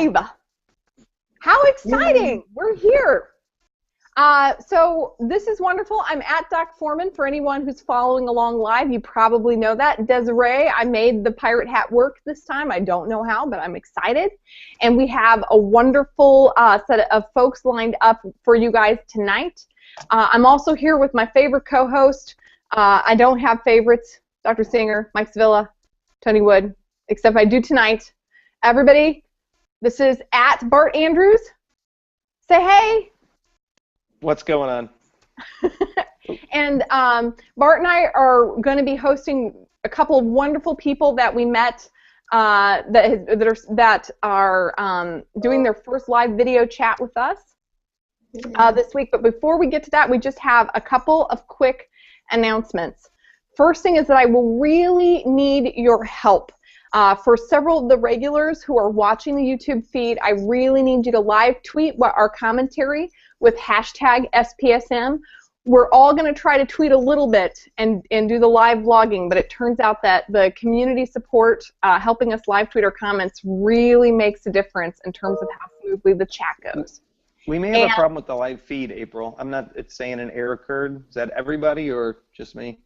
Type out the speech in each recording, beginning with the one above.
live. How exciting. We're here. So this is wonderful. I'm at Doc Foreman. For anyone who's following along live, you probably know that. Desiree, I made the pirate hat work this time. I don't know how, but I'm excited. And we have a wonderful set of folks lined up for you guys tonight. I'm also here with my favorite co-host. I don't have favorites. Dr. Singer, Mike Sevilla, Tony Wood, except I do tonight. Everybody, this is at Bart Andrews. Say hey. What's going on? And Bart and I are going to be hosting a couple of wonderful people that we met that are doing their first live video chat with us this week. But before we get to that, we just have a couple of quick announcements. First thing is that I will really need your help. For several of the regulars who are watching the YouTube feed, I really need you to live tweet our commentary with hashtag SPSM. We're all going to try to tweet a little bit and do the live vlogging, but it turns out that the community support helping us live tweet our comments really makes a difference in terms of how smoothly the chat goes. We may have a problem with the live feed, April. It's saying an error occurred. Is that everybody or just me?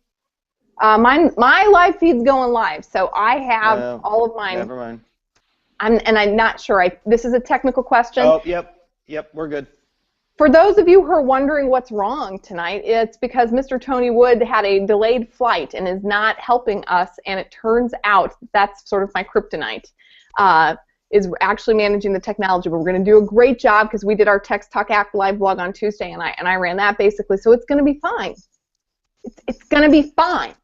My live feed's going live, so I have all of mine. Never mind. I'm not sure. This is a technical question. Oh, yep, we're good. For those of you who are wondering what's wrong tonight, it's because Mr. Tony Wood had a delayed flight and is not helping us, and it turns out that's sort of my kryptonite, is actually managing the technology. But we're going to do a great job because we did our Text Talk Act live blog on Tuesday, and I ran that basically, so it's going to be fine. It's going to be fine.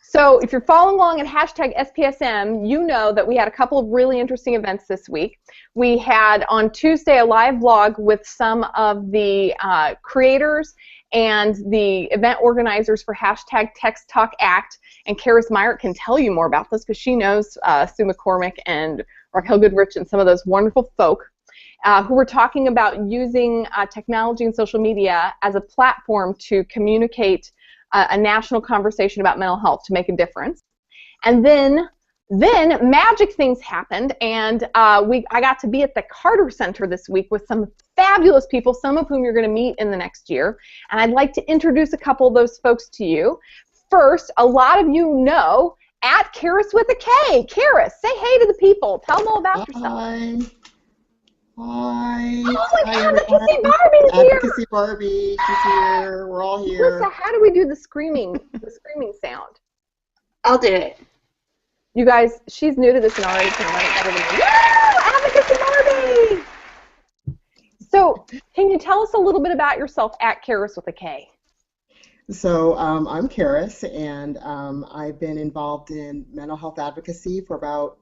So if you're following along at hashtag SPSM, you know that we had a couple of really interesting events this week. We had on Tuesday a live vlog with some of the creators and the event organizers for hashtag Text Talk Act, and Karis Myrick can tell you more about this because she knows Sue McCormick and Raquel Goodrich and some of those wonderful folk who were talking about using technology and social media as a platform to communicate a national conversation about mental health to make a difference. And then magic things happened, and I got to be at the Carter Center this week with some fabulous people, some of whom you're going to meet in the next year. And I'd like to introduce a couple of those folks to you. First, a lot of you know at Karis with a K. Karis, say hey to the people. Tell them all about yourself. Hi. Hi. Oh, and Advocacy Barbie's here. Advocacy Barbie, she's here. We're all here. Lisa, how do we do the screaming sound? I'll do it. You guys, she's new to this and already can run it better than me. Woo! Advocacy Barbie! So, can you tell us a little bit about yourself at Karis with a K? So, I'm Karis, and I've been involved in mental health advocacy for about,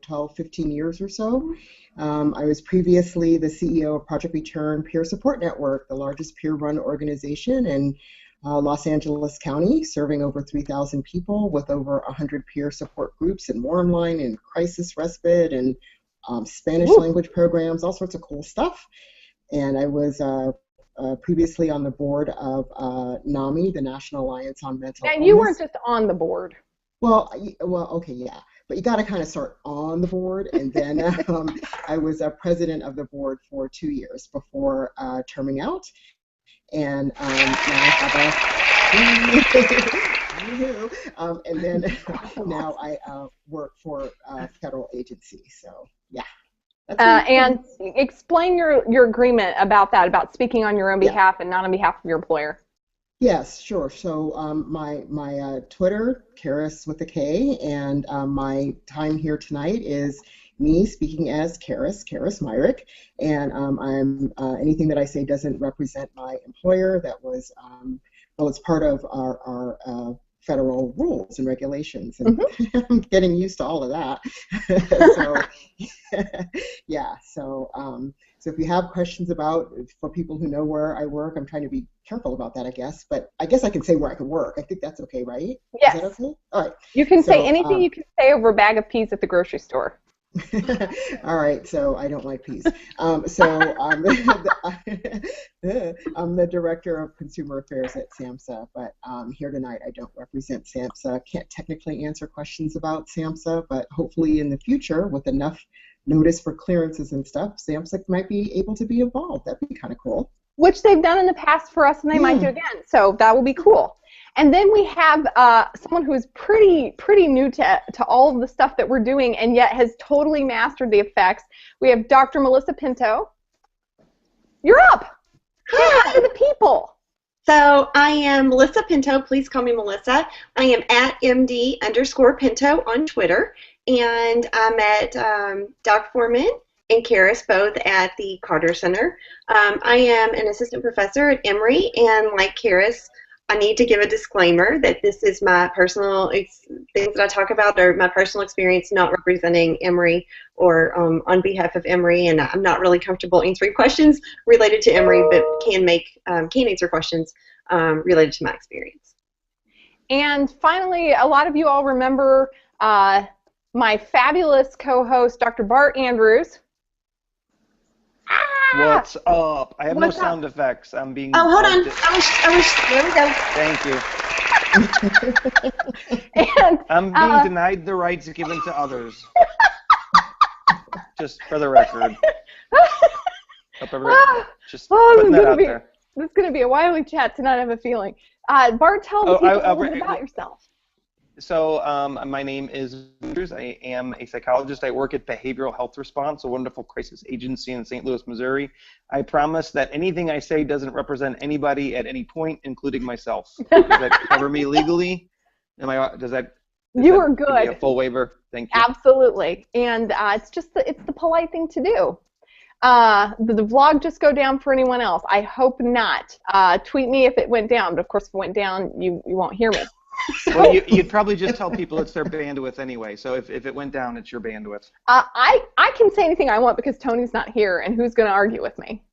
12, 15 years or so. I was previously the CEO of Project Return Peer Support Network, the largest peer-run organization in Los Angeles County, serving over 3,000 people with over 100 peer support groups and Warmline and crisis respite and Spanish language programs, all sorts of cool stuff. And I was previously on the board of NAMI, the National Alliance on Mental Illness. And you weren't just on the board. Well, okay, yeah. But you got to kind of start on the board, and then I was president of the board for 2 years before terming out, and now I have and then now I work for a federal agency. So yeah. And explain your agreement about that, about speaking on your own behalf and not on behalf of your employer. Yes, sure. So my Twitter, Karis with a K, and my time here tonight is me speaking as Karis Myrick, and anything that I say doesn't represent my employer. That was it's part of our federal rules and regulations, and I'm getting used to all of that. So yeah, so if you have questions for people who know where I work, I'm trying to be careful about that, I guess. But I guess I can say where I can work. I think that's okay, right? Yes. Is that okay? All right. You can say anything you can say over a bag of peas at the grocery store. All right, so I don't like peas. So I'm the director of consumer affairs at SAMHSA, but here tonight I don't represent SAMHSA. Can't technically answer questions about SAMHSA, but hopefully in the future, with enough notice for clearances and stuff, SAMHSA might be able to be involved. That'd be kind of cool. Which they've done in the past for us, and they might do again. So that will be cool. And then we have someone who is pretty new to all of the stuff that we're doing, and yet has totally mastered the effects. We have Dr. Melissa Pinto. You're up. Hi to the people. So I am Melissa Pinto. Please call me Melissa. I am at MD_Pinto on Twitter, and I'm at Dr. Foreman and Karis, both at the Carter Center. I am an assistant professor at Emory, and like Karis, I need to give a disclaimer that this is my personal things that I talk about are my personal experience, not representing Emory or on behalf of Emory, and I'm not really comfortable answering questions related to Emory, but can answer questions related to my experience. And finally, a lot of you all remember my fabulous co-host, Dr. Bart Andrews. What's up? I have What's no sound effects. I'm being. Oh, hold on. I wish. There we go. Thank you. And, I'm being denied the rights given to others. Just for the record. Just putting that out there. This is going to be a wily chat tonight, I have a feeling. Bart, tell the people a little bit about yourself. So my name is Andrews. I am a psychologist. I work at Behavioral Health Response, a wonderful crisis agency in St. Louis, Missouri. I promise that anything I say doesn't represent anybody at any point, including myself. Does that cover me legally? Does that You are good. give me a full waiver? Thank you. Absolutely. And it's the polite thing to do. The vlog just go down for anyone else? I hope not. Tweet me if it went down, but of course if it went down, you won't hear me. So, well, you'd probably just tell people it's their bandwidth anyway. So if it went down, it's your bandwidth. I can say anything I want because Tony's not here, and who's going to argue with me?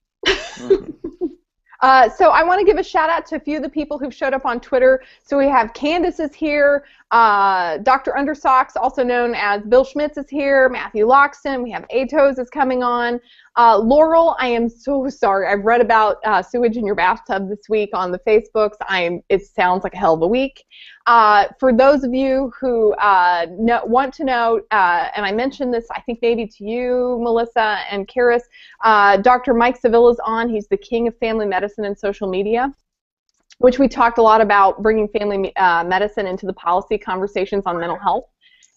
So I want to give a shout out to a few of the people who've showed up on Twitter. So we have Candace is here, Dr. Undersocks, also known as Bill Schmitz, is here, Matthew Loxton, we have Atos is coming on. Laurel, I am so sorry. I've read about sewage in your bathtub this week on the Facebooks. It sounds like a hell of a week. For those of you who want to know, and I mentioned this, I think maybe to you, Melissa and Karis, Dr. Mike Sevilla is on. He's the king of family medicine and social media, which we talked a lot about bringing family medicine into the policy conversations on mental health.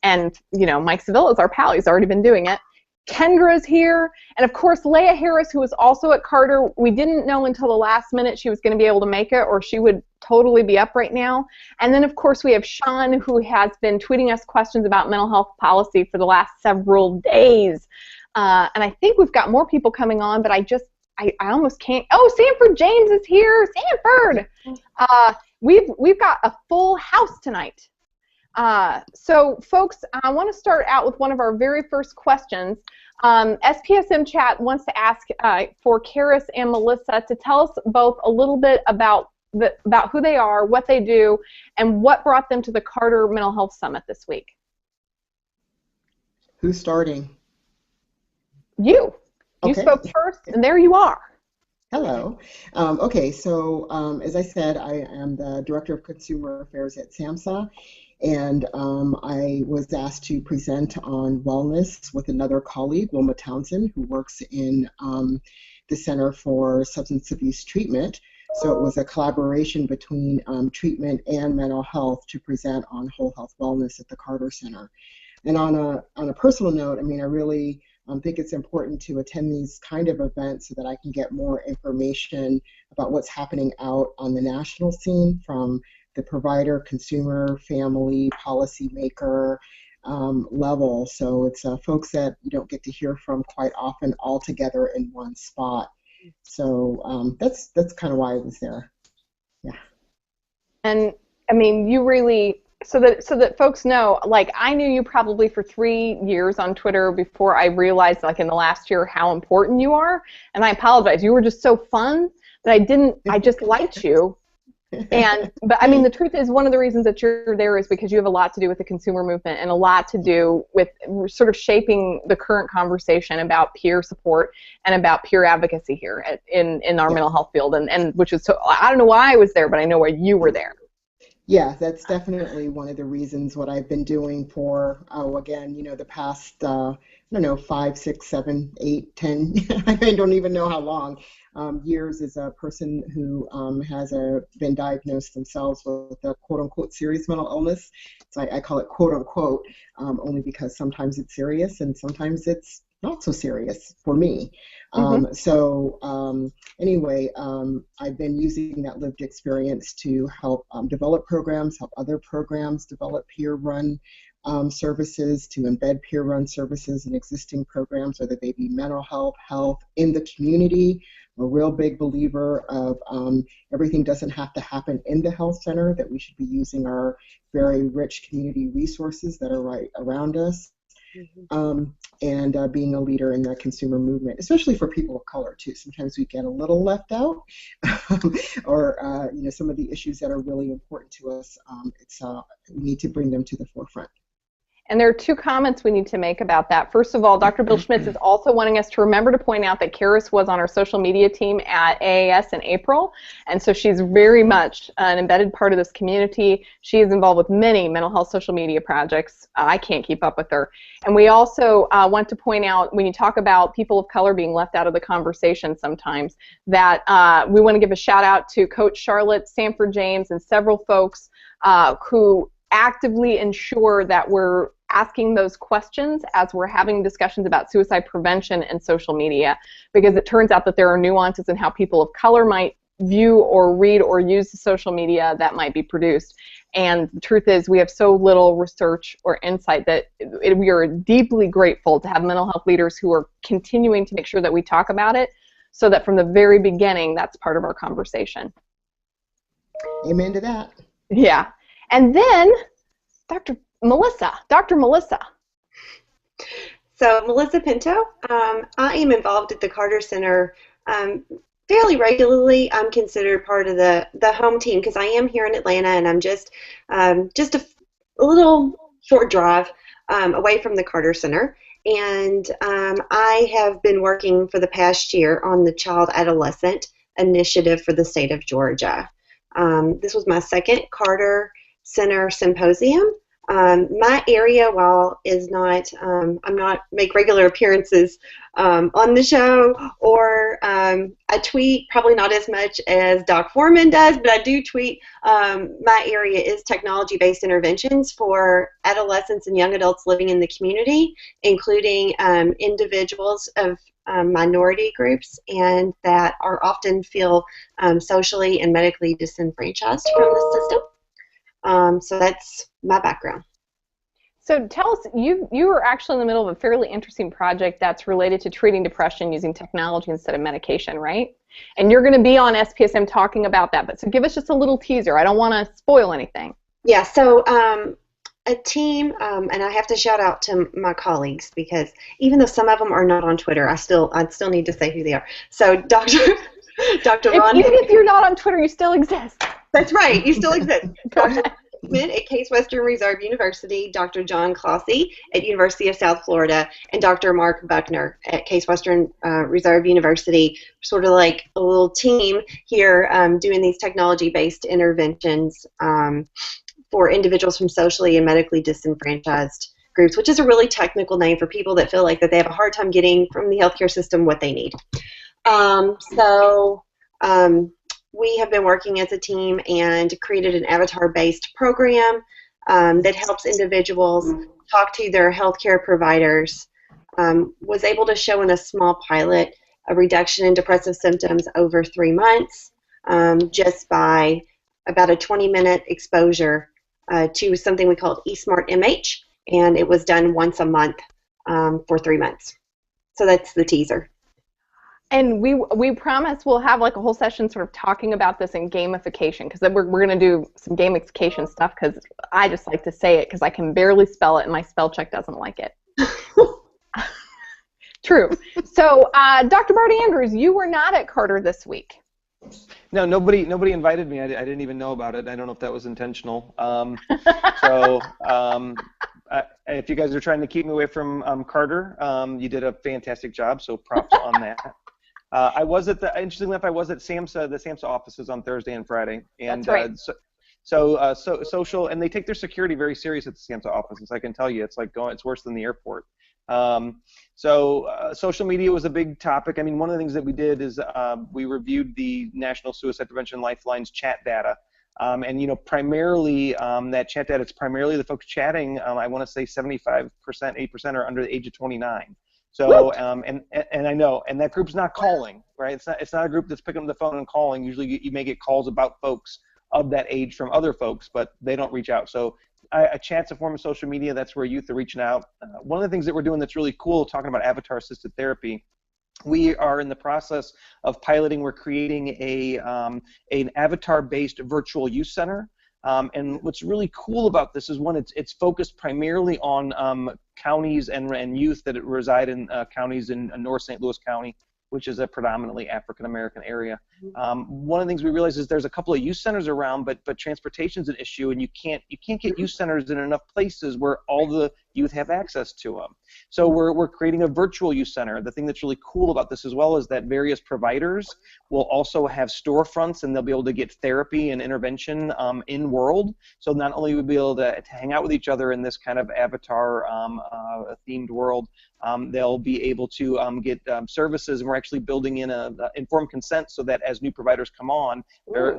And, you know, Mike Sevilla is our pal. He's already been doing it. Kendra's here, and of course Leah Harris, who was also at Carter. We didn't know until the last minute she was going to be able to make it, or she would totally be up right now. And then of course we have Sean, who has been tweeting us questions about mental health policy for the last several days. And I think we've got more people coming on, but I almost can't. Oh, Sanford James is here. Sanford! We've got a full house tonight. So folks, I want to start out with one of our very first questions. SPSM chat wants to ask for Karis and Melissa to tell us both a little bit about who they are, what they do, and what brought them to the Carter Mental Health Summit this week. Who's starting? You. You Okay. spoke first, and there you are. Hello. Okay, so as I said, I am the Director of Consumer Affairs at SAMHSA, and I was asked to present on wellness with another colleague, Wilma Townsend, who works in the Center for Substance Abuse Treatment. So it was a collaboration between treatment and mental health to present on whole health wellness at the Carter Center. And on a personal note, I mean, I really think it's important to attend these kind of events so that I can get more information about what's happening out on the national scene from the provider, consumer, family, policymaker level. So it's folks that you don't get to hear from quite often all together in one spot. So that's kind of why I was there. Yeah. And I mean, you really, so that folks know, like, I knew you probably for 3 years on Twitter before I realized, like, in the last year how important you are. And I apologize. You were just so fun that I just liked you. But I mean, the truth is, one of the reasons that you're there is because you have a lot to do with the consumer movement and a lot to do with sort of shaping the current conversation about peer support and about peer advocacy here in our mental health field, and which is so, I don't know why I was there, but I know why you were there. Yeah, that's definitely one of the reasons what I've been doing for, again, you know, the past don't know, 5, 6, 7, 8, 10. I don't even know how long. Years as a person who has been diagnosed themselves with a quote-unquote serious mental illness. So I call it quote-unquote only because sometimes it's serious and sometimes it's not so serious for me. Anyway, I've been using that lived experience to help develop programs, help other programs develop peer-run services, to embed peer-run services in existing programs, whether they be mental health in the community. I'm a real big believer of everything doesn't have to happen in the health center, that we should be using our very rich community resources that are right around us. And being a leader in that consumer movement, especially for people of color too. Sometimes we get a little left out, or some of the issues that are really important to us. We need to bring them to the forefront. And there are two comments we need to make about that. First of all, Dr. Bill Schmitz is also wanting us to remember to point out that Karis was on our social media team at AAS in April, and so she's very much an embedded part of this community. She is involved with many mental health social media projects. I can't keep up with her. And we also want to point out, when you talk about people of color being left out of the conversation sometimes, that we want to give a shout out to Coach Charlotte Sanford James and several folks who actively ensure that we're asking those questions as we're having discussions about suicide prevention and social media, because it turns out that there are nuances in how people of color might view or read or use the social media that might be produced. And the truth is, we have so little research or insight that we are deeply grateful to have mental health leaders who are continuing to make sure that we talk about it, so that from the very beginning, that's part of our conversation. Amen to that. Yeah. And then Dr. Melissa. So Melissa Pinto, I am involved at the Carter Center fairly regularly. I'm considered part of the home team because I am here in Atlanta, and I'm just a little short drive away from the Carter Center. And I have been working for the past year on the Child Adolescent Initiative for the state of Georgia. This was my second Carter Center Symposium. My area, while is not, I'm not make regular appearances on the show, or I tweet probably not as much as Doc Foreman does, but I do tweet. My area is technology-based interventions for adolescents and young adults living in the community, including individuals of minority groups, and that are often feel socially and medically disenfranchised from the system. So that's my background. So tell us, you are actually in the middle of a fairly interesting project that's related to treating depression using technology instead of medication, right? And you're going to be on SPSM talking about that, but so give us just a little teaser. I don't want to spoil anything. Yeah, so a team, and I have to shout out to my colleagues, because even though some of them are not on Twitter, I still need to say who they are. So Dr. Ron. Even if you're not on Twitter, you still exist. That's right, you still exist. Dr. Schmidt at Case Western Reserve University, Dr. John Clossy at University of South Florida, and Dr. Mark Buckner at Case Western Reserve University, sort of like a little team here doing these technology-based interventions for individuals from socially and medically disenfranchised groups, which is a really technical name for people that feel like that they have a hard time getting from the healthcare system what they need. We have been working as a team and created an avatar-based program that helps individuals talk to their healthcare providers. Was able to show in a small pilot a reduction in depressive symptoms over 3 months just by about a 20-minute exposure to something we called eSmart MH, and it was done once a month for 3 months. So that's the teaser. And we promise we'll have like a whole session sort of talking about this in gamification, because we're going to do some gamification stuff, because I just like to say it because I can barely spell it and my spell check doesn't like it. True. So Dr. Marty Andrews, you were not at Carter this week. No, nobody invited me. I didn't even know about it. I don't know if that was intentional. If you guys are trying to keep me away from Carter, you did a fantastic job, so props on that. Interestingly enough, I was at SAMHSA, the SAMHSA offices on Thursday and Friday. And that's right. So social, and they take their security very serious at the SAMHSA offices. I can tell you, it's like it's worse than the airport. Social media was a big topic. I mean, one of the things that we did is we reviewed the National Suicide Prevention Lifeline's chat data. And primarily that chat data, it's primarily the folks chatting. I want to say 75%, 8% are under the age of 29. So, and I know, and that group's not calling, right? It's not a group that's picking up the phone and calling. Usually you may get calls about folks of that age from other folks, but they don't reach out. So a chat's a form of social media. That's where youth are reaching out. One of the things that we're doing that's really cool, talking about avatar-assisted therapy, we are in the process of piloting. We're creating an avatar-based virtual youth center. And what's really cool about this is, one, it's focused primarily on counties and youth that reside in counties in North St. Louis County, which is a predominantly African-American area. One of the things we realize is there's a couple of youth centers around, but transportation's an issue, and you can't get youth centers in enough places where all the youth have access to them. So we're creating a virtual youth center. The thing that's really cool about this as well is that various providers will also have storefronts, and they'll be able to get therapy and intervention in world. So not only will we be able to hang out with each other in this kind of avatar themed world, they'll be able to get services, and we're actually building in a informed consent so that as new providers come on,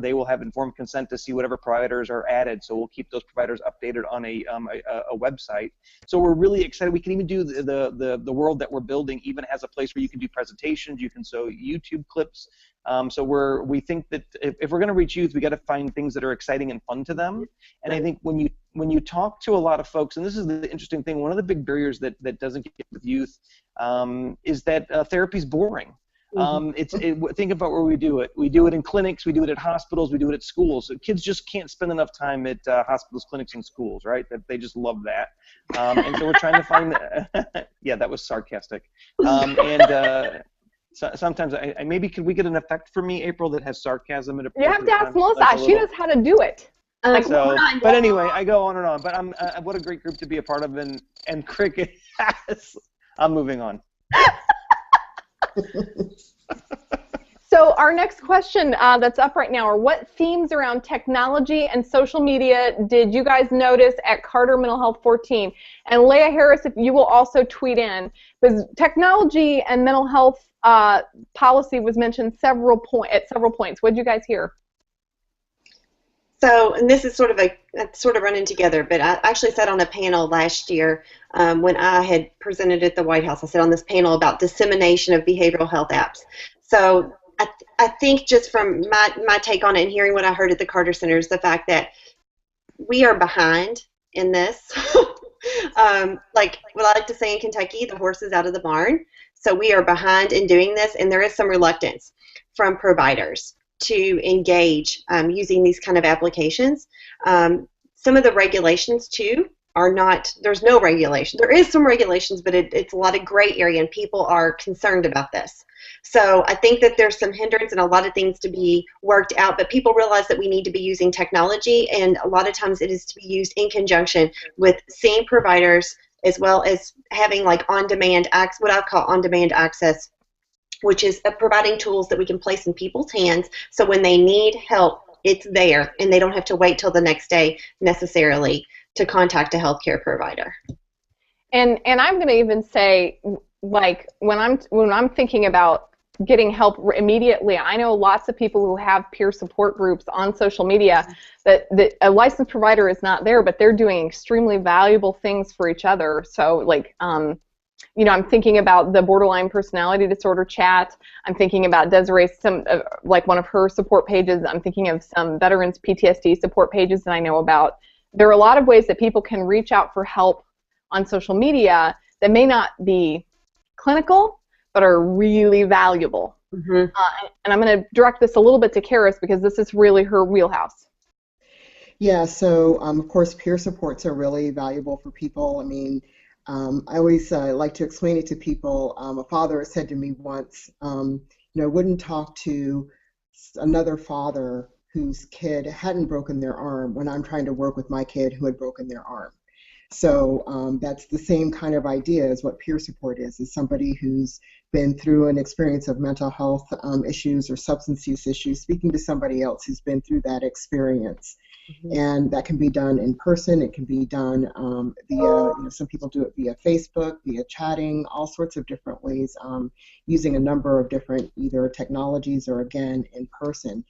they will have informed consent to see whatever providers are added. So we'll keep those providers updated on a website. So we're really excited. We can even do the world that we're building even as a place where you can do presentations, you can show YouTube clips. So we think that if we're going to reach youth, we got to find things that are exciting and fun to them. And I think when you talk to a lot of folks, and this is the interesting thing, one of the big barriers that doesn't get with youth is that therapy is boring. Think about where we do it. We do it in clinics, we do it at hospitals, we do it at schools. So kids just can't spend enough time at hospitals, clinics, and schools, right? That they just love that. And so we're trying to find. Yeah, that was sarcastic. Sometimes maybe could we get an effect for me, April, that has sarcasm in it? You have to ask Melissa. She knows how to do it. But anyway, I go on and on. But what a great group to be a part of, and cricket. I'm moving on. So our next question that's up right now are, what themes around technology and social media did you guys notice at Carter Mental Health 14? And Leah Harris, if you will also tweet in, because technology and mental health policy was mentioned at several points. What did you guys hear? So, and this is sort of running together, but I actually sat on a panel last year when I had presented at the White House. I sat on this panel about dissemination of behavioral health apps. So I think just from my take on it and hearing what I heard at the Carter Center is the fact that we are behind in this. Like what I like to say in Kentucky, the horse is out of the barn. So we are behind in doing this, and there is some reluctance from providers to engage using these kind of applications. Some of the regulations too are not, there's no regulation. There is some regulations, but it's a lot of gray area, and people are concerned about this. So I think that there's some hindrance and a lot of things to be worked out, but people realize that we need to be using technology, and a lot of times it is to be used in conjunction with seeing providers, as well as having like on-demand access, what I call on-demand access, which is providing tools that we can place in people's hands so when they need help, it's there, and they don't have to wait till the next day necessarily to contact a healthcare provider. And I'm going to even say, like, when I'm thinking about getting help immediately, I know lots of people who have peer support groups on social media that a licensed provider is not there, but they're doing extremely valuable things for each other. So, like, you know, I'm thinking about the borderline personality disorder chat. I'm thinking about Desiree, like one of her support pages. I'm thinking of some veterans PTSD support pages that I know about. There are a lot of ways that people can reach out for help on social media that may not be clinical, but are really valuable. And I'm going to direct this a little bit to Karis, because this is really her wheelhouse. Yeah, so of course peer supports are really valuable for people. I mean, I always like to explain it to people. A father said to me once, you know, wouldn't talk to another father whose kid hadn't broken their arm when I'm trying to work with my kid who had broken their arm. So that's the same kind of idea as what peer support is somebody who's been through an experience of mental health issues or substance use issues, speaking to somebody else who's been through that experience. And that can be done in person. It can be done via, some people do it via Facebook, via chatting, all sorts of different ways, using a number of different either technologies or, again, in person.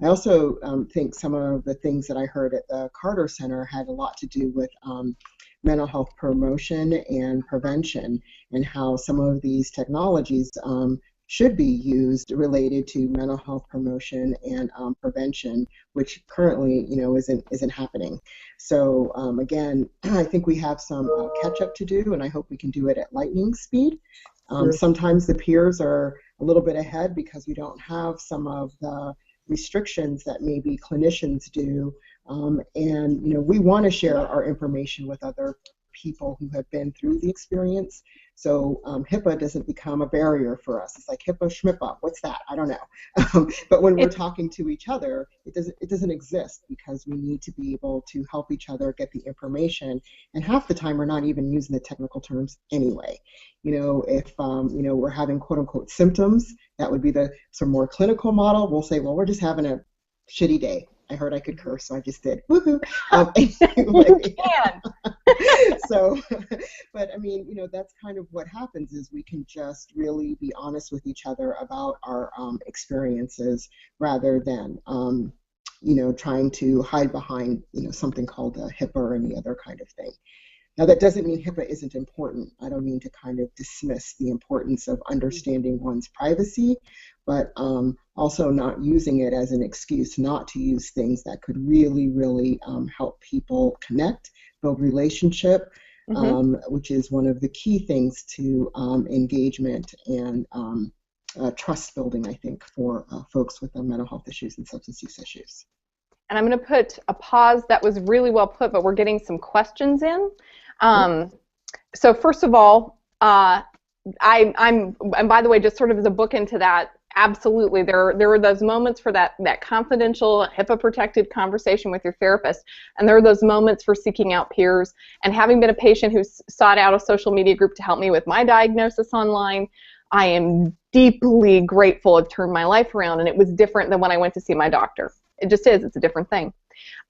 I also think some of the things that I heard at the Carter Center had a lot to do with mental health promotion and prevention, and how some of these technologies should be used related to mental health promotion and prevention, which currently, isn't happening. So again, I think we have some catch up to do, and I hope we can do it at lightning speed. Sometimes the peers are a little bit ahead because we don't have some of the restrictions that maybe clinicians do, and we want to share our information with other people who have been through the experience. So HIPAA doesn't become a barrier for us. It's like HIPAA, schmippa, what's that? I don't know. But when we're talking to each other, it doesn't exist, because we need to be able to help each other get the information. And half the time we're not even using the technical terms anyway. If we're having quote unquote symptoms, that would be the some more clinical model. We'll say, well, we're just having a shitty day. I heard I could curse, so I just did. Woohoo! You can. So, but I mean, that's kind of what happens, is we can just really be honest with each other about our experiences, rather than trying to hide behind something called HIPAA or any other kind of thing. Now, that doesn't mean HIPAA isn't important. I don't mean to kind of dismiss the importance of understanding one's privacy, but also not using it as an excuse not to use things that could really, really help people connect, build relationship, which is one of the key things to engagement and trust building, I think, for folks with mental health issues and substance use issues. And I'm going to put a pause. That was really well put, but we're getting some questions in. So first of all, and by the way, just sort of as a book into that, absolutely, there are those moments for that confidential, HIPAA-protected conversation with your therapist, and there are those moments for seeking out peers. And having been a patient who sought out a social media group to help me with my diagnosis online, I am deeply grateful it turned my life around, and it was different than when I went to see my doctor. It just is. It's a different thing.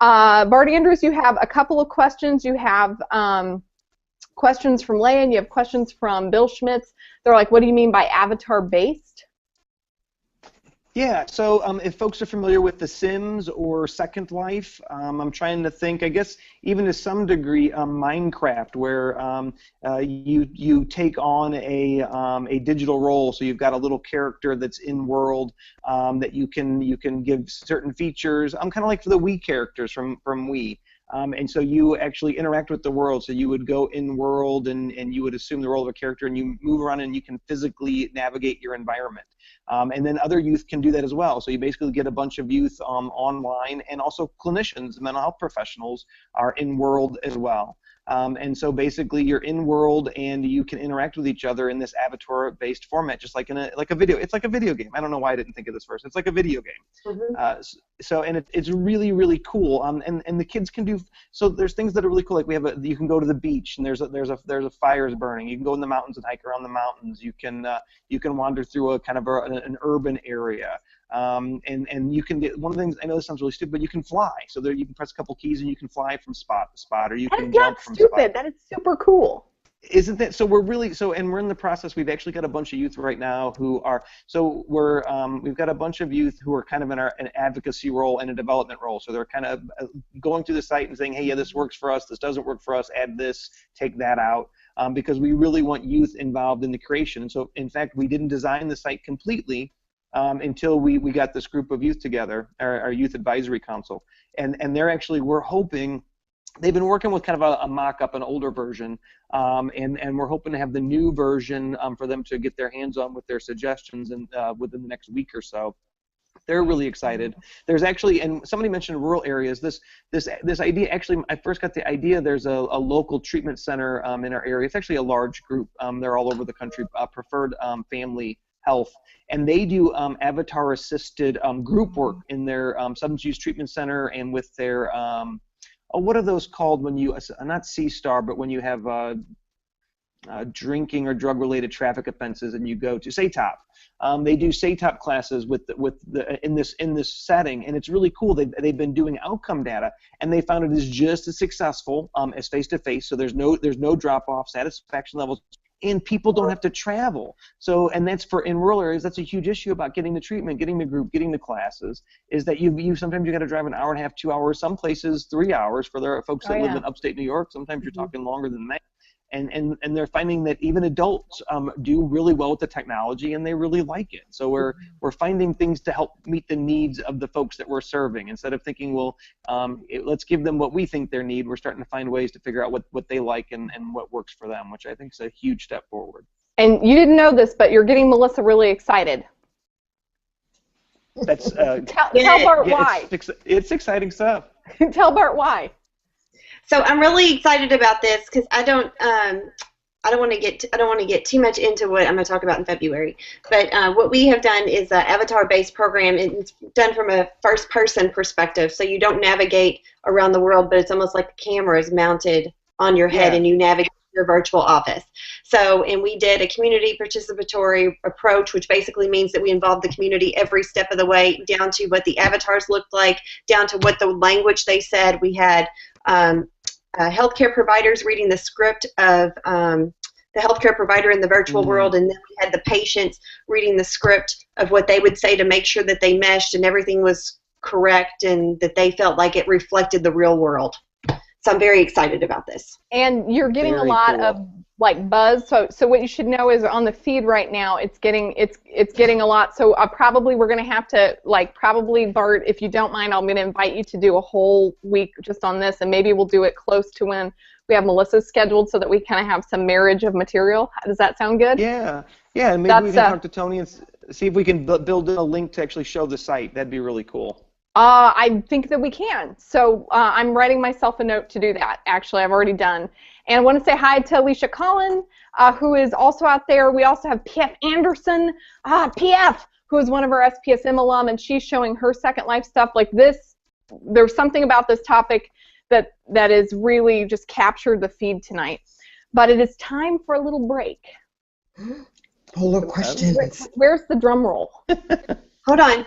Bart Andrews, you have a couple of questions. You have questions from Leah, and you have questions from Bill Schmitz. They're like, what do you mean by avatar-based? Yeah, so if folks are familiar with The Sims or Second Life, I'm trying to think, I guess even to some degree, Minecraft, where you take on a digital role. So you've got a little character that's in world that you can give certain features. Kind of like for the Wii characters from Wii. And so you actually interact with the world. So you would go in world and you would assume the role of a character, and you move around and you can physically navigate your environment. And then other youth can do that as well. So you basically get a bunch of youth online, and also clinicians, mental health professionals are in world as well. And so basically you're in world and you can interact with each other in this avatar-based format, just like a video. It's like a video game. I don't know why I didn't think of this first. It's like a video game. So it's really, really cool. And the kids can do, so there's things that are really cool. Like you can go to the beach and there's a fires burning. You can go in the mountains and hike around the mountains. You can wander through a kind of an urban area. And you can get, one of the things, I know this sounds really stupid, but you can fly. So there you can press a couple keys and you can fly from spot to spot, or you can jump from spot. That is super cool. Isn't that so? We're in the process. We've actually got a bunch of youth right now who are, we've got a bunch of youth who are kind of in an advocacy role and a development role. So they're kind of going through the site and saying, hey, yeah, this works for us, this doesn't work for us, add this, take that out, because we really want youth involved in the creation. And so, in fact, we didn't design the site completely until we got this group of youth together, our Youth Advisory Council. And they're actually, we're hoping, they've been working with kind of a mock-up, an older version, and we're hoping to have the new version for them to get their hands on with their suggestions within the next week or so. They're really excited. There's actually, and somebody mentioned rural areas, this idea, actually, I first got the idea, there's a local treatment center in our area. It's actually a large group. They're all over the country, Preferred Family Health, and they do avatar-assisted group work in their substance use treatment center and with their oh, what are those called when you, not C-STAR, but when you have drinking or drug-related traffic offenses, and you go to SATOP. They do SATOP classes in this setting, and it's really cool. They've been doing outcome data, and they found it is just as successful as face-to-face. So there's no drop-off, satisfaction levels, and people don't have to travel. So, and that's in rural areas. That's a huge issue about getting the treatment, getting the group, getting the classes. Is that you sometimes you got to drive an hour and a half, 2 hours. Some places 3 hours for their folks that live in upstate New York. Sometimes you're talking longer than that. And they're finding that even adults do really well with the technology, and they really like it. So we're finding things to help meet the needs of the folks that we're serving. Instead of thinking, well, let's give them what we think they need, we're starting to find ways to figure out what they like and what works for them, which I think is a huge step forward. And you didn't know this, but you're getting Melissa really excited. That's tell Bart why. It's exciting stuff. Tell Bart why. So I'm really excited about this because I don't want to get too much into what I'm going to talk about in February. But what we have done is an avatar-based program. It's done from a first-person perspective, so you don't navigate around the world, but it's almost like the camera is mounted on your head, and you navigate your virtual office. So, and we did a community participatory approach, which basically means that we involved the community every step of the way, down to what the avatars looked like, down to what the language they said. We had healthcare providers reading the script of the healthcare provider in the virtual world, and then we had the patients reading the script of what they would say to make sure that they meshed and everything was correct and that they felt like it reflected the real world. So I'm very excited about this. And you're getting a lot of like buzz. So what you should know is on the feed right now, it's getting a lot. So probably we're going to have to probably Bart, if you don't mind, I'm going to invite you to do a whole week just on this, and maybe we'll do it close to when we have Melissa scheduled, so that we kind of have some marriage of material. Does that sound good? Yeah. And maybe we can talk to Tony and see if we can build a link to actually show the site. That'd be really cool. I think that we can. So I'm writing myself a note to do that. Actually, I've already done. And I want to say hi to Alicia Collin, who is also out there. We also have PF Anderson, PF, who is one of our SPSM alum, and she's showing her Second Life stuff like this. There's something about this topic that is really just captured the feed tonight. But it is time for a little break. Full of questions. Where's the drum roll? Hold on.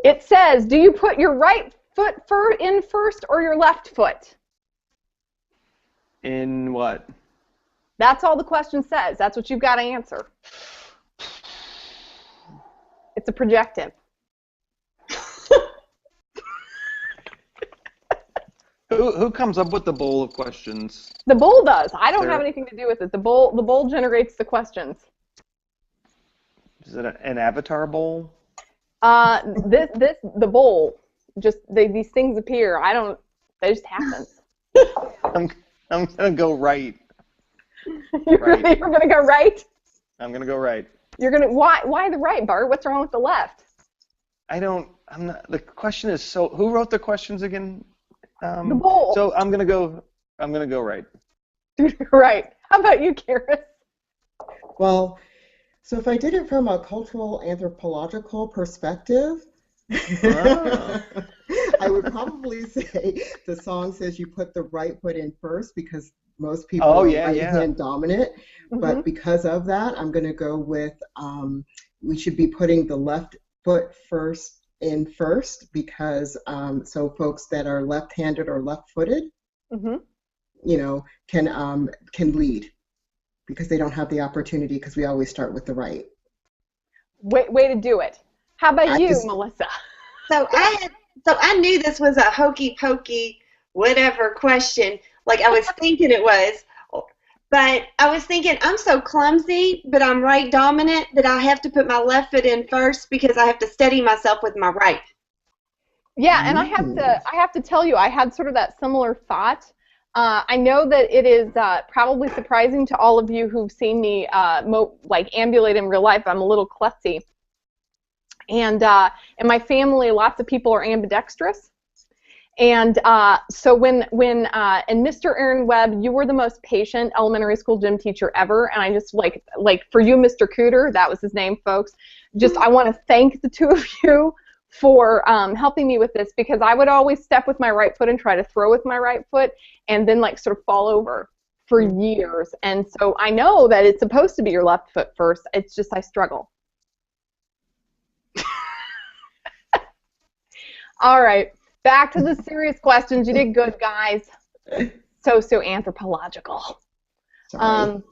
It says, do you put your right foot in first or your left foot? In what? That's all the question says. That's what you've got to answer. It's a projective. Who comes up with the bowl of questions? The bowl does. I don't have anything to do with it. The bowl generates the questions. Is it an avatar bowl? The bowl, just these things appear. They just happen. I'm gonna go right. You're gonna go right? I'm gonna go right. Why the right, Bart? What's wrong with the left? The question is who wrote the questions again? The bowl. So I'm gonna go right. Right. How about you, Karis? Well, so if I did it from a cultural anthropological perspective, I would probably say the song says you put the right foot in first because most people are right-hand dominant. But because of that, I'm going to go with we should be putting the left foot in first because so folks that are left-handed or left-footed, can lead. Because they don't have the opportunity because we always start with the right. Way to do it. How about Melissa? So I knew this was a hokey pokey whatever question, like I was thinking it was, but I was thinking I'm so clumsy, but I'm right dominant that I have to put my left foot in first because I have to steady myself with my right. Yeah, and I have to tell you, I had sort of that similar thought. I know that it is probably surprising to all of you who've seen me ambulate in real life. I'm a little klutzy. And in my family, lots of people are ambidextrous. And so when and Mr. Aaron Webb, you were the most patient elementary school gym teacher ever, and I just like for you, Mr. Cooter, that was his name, folks. Just I want to thank the two of you for helping me with this, because I would always step with my right foot and try to throw with my right foot, and then like sort of fall over for years. And so I know that it's supposed to be your left foot first. It's just I struggle. All right. Back to the serious questions. You did good, guys. So anthropological. Sorry.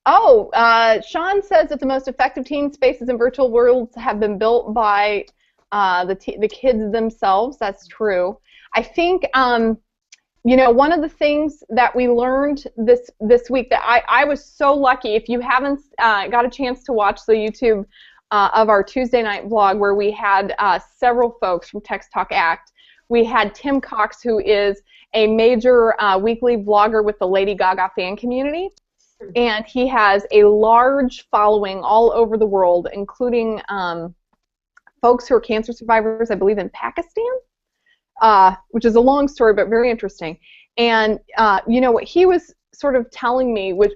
Sean says that the most effective teen spaces in virtual worlds have been built by the kids themselves. That's true. I think one of the things that we learned this week that I was so lucky. If you haven't got a chance to watch the YouTube of our Tuesday night vlog, where we had several folks from Text Talk Act. We had Tim Cox, who is a major weekly vlogger with the Lady Gaga fan community, and he has a large following all over the world, including folks who are cancer survivors, I believe, in Pakistan, which is a long story but very interesting. And what he was sort of telling me, which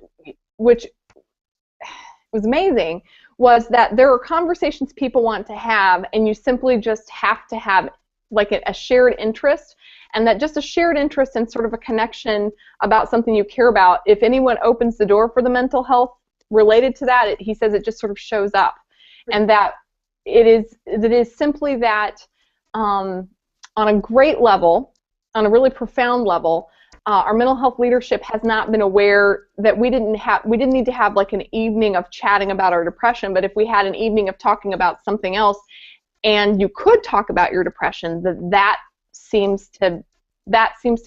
was amazing, was that there are conversations people want to have, and you simply just have to have like a shared interest, and that just a shared interest and sort of a connection about something you care about, if anyone opens the door for the mental health related to that, he says it just sort of shows up. And that it is simply that on a great level, on a really profound level, our mental health leadership has not been aware that we didn't need to have like an evening of chatting about our depression, but if we had an evening of talking about something else, and you could talk about your depression, that seems to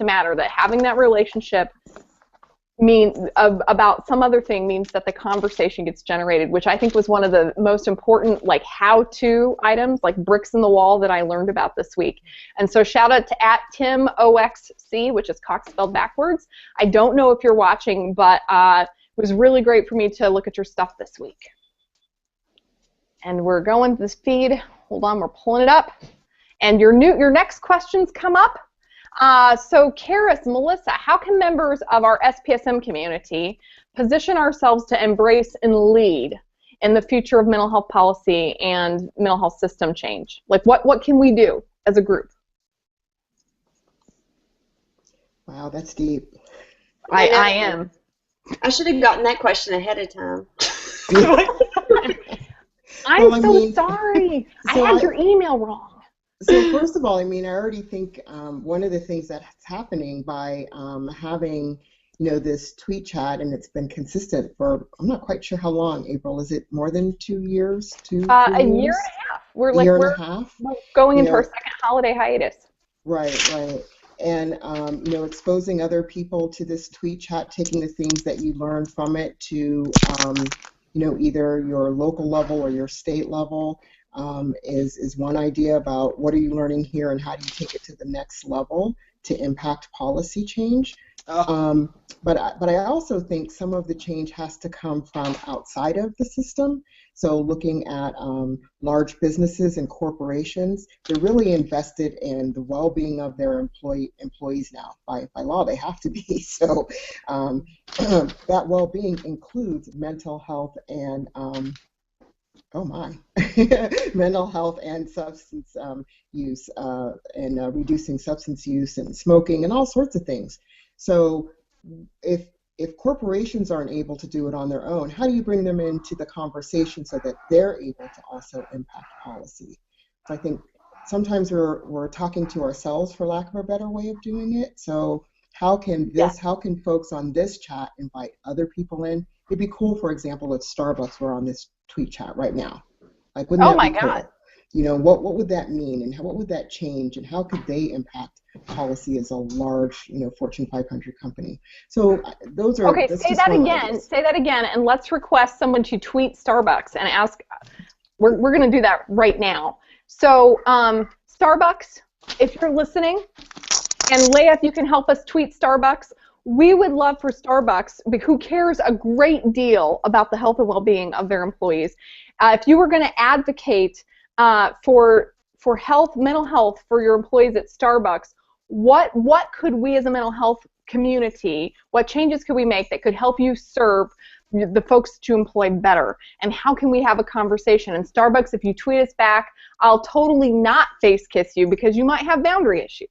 matter. That having that relationship about some other thing means that the conversation gets generated, which I think was one of the most important like how-to items, like bricks in the wall, that I learned about this week. And so shout out to @TimOXC, which is Cox spelled backwards. I don't know if you're watching, but it was really great for me to look at your stuff this week. And we're going to this feed. Hold on, we're pulling it up. And your next questions come up. So Karis, Melissa, how can members of our SPSM community position ourselves to embrace and lead in the future of mental health policy and mental health system change? Like what can we do as a group? Wow, that's deep. I am. I should have gotten that question ahead of time. I'm sorry. I had your email wrong. So first of all, I already think one of the things that's happening by having, this tweet chat, and it's been consistent for, I'm not quite sure how long, April, is it more than 2 years? A year and a half. We're going into our second holiday hiatus. Right. And, exposing other people to this tweet chat, taking the things that you learn from it to, either your local level or your state level is one idea about what are you learning here and how do you take it to the next level to impact policy change. But I also think some of the change has to come from outside of the system. So looking at large businesses and corporations, they're really invested in the well-being of their employees now. By law, they have to be. So that well-being includes mental health and mental health and substance use and reducing substance use and smoking and all sorts of things. So if corporations aren't able to do it on their own, how do you bring them into the conversation so that they're able to also impact policy? So I think sometimes we're talking to ourselves, for lack of a better way of doing it. So how can folks on this chat invite other people in? It'd be cool, for example, if Starbucks were on this tweet chat right now. Like, wouldn't that be cool? God. What would that mean, and what would that change, and how could they impact policy as a large, Fortune 500 company? So those are okay. Say that again. Say that again, and let's request someone to tweet Starbucks and ask. We're going to do that right now. So Starbucks, if you're listening, and Leah, if you can help us tweet Starbucks, we would love for Starbucks, who cares a great deal about the health and well-being of their employees, if you were going to advocate for health, mental health for your employees at Starbucks, what could we as a mental health community, what changes could we make that could help you serve the folks that you employ better, and how can we have a conversation? And Starbucks, if you tweet us back, I'll totally not face kiss you because you might have boundary issues.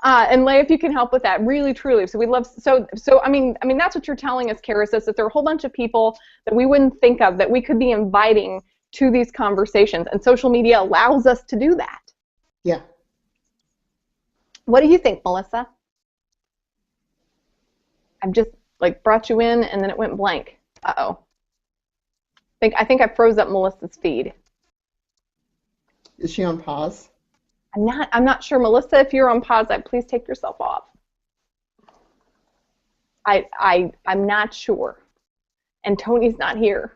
And Leigh, if you can help with that, really, truly. So we'd love. So I mean, that's what you're telling us, Karis, is that there are a whole bunch of people that we wouldn't think of that we could be inviting to these conversations, and social media allows us to do that. Yeah. What do you think, Melissa? I've just like brought you in, and then it went blank. Uh-oh. I think I froze up Melissa's feed. Is she on pause? I'm not sure. Melissa, if you're on pause, please take yourself off. I'm not sure. And Tony's not here.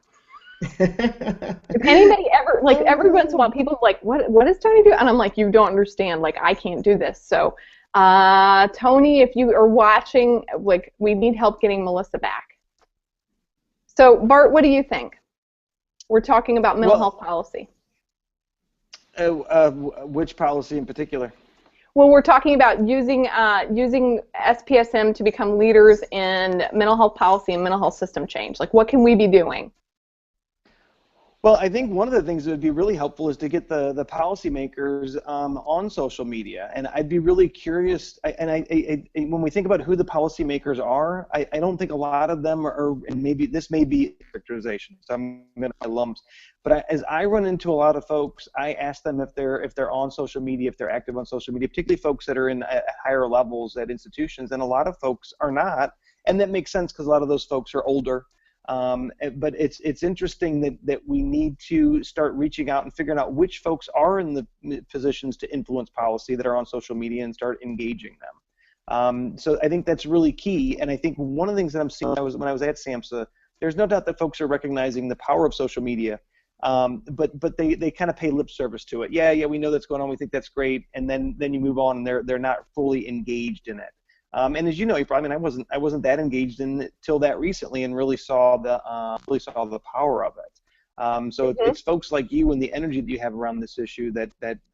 If anybody ever, like every once in a while, people are like, what does Tony do? And I'm like, you don't understand. Like, I can't do this. So, Tony, if you are watching, like, we need help getting Melissa back. So, Bart, what do you think? We're talking about mental health policy. Which policy in particular? Well, we're talking about using SPSM to become leaders in mental health policy and mental health system change. Like, what can we be doing? Well, I think one of the things that would be really helpful is to get the policymakers on social media, and I'd be really curious. When we think about who the policymakers are, I don't think a lot of them are, and maybe this may be characterization, so I'm going to lumps. But as I run into a lot of folks, I ask them if they're on social media, if they're active on social media, particularly folks that are in at higher levels at institutions, and a lot of folks are not, and that makes sense because a lot of those folks are older. But it's interesting that we need to start reaching out and figuring out which folks are in the positions to influence policy that are on social media and start engaging them. So I think that's really key. And I think one of the things that I'm seeing when I was at SAMHSA, there's no doubt that folks are recognizing the power of social media, but they kind of pay lip service to it. Yeah, we know that's going on. We think that's great, and then you move on, and they're not fully engaged in it. And as you know, April, I mean, I wasn't that engaged in it till that recently, and really saw the power of it. So it's folks like you and the energy that you have around this issue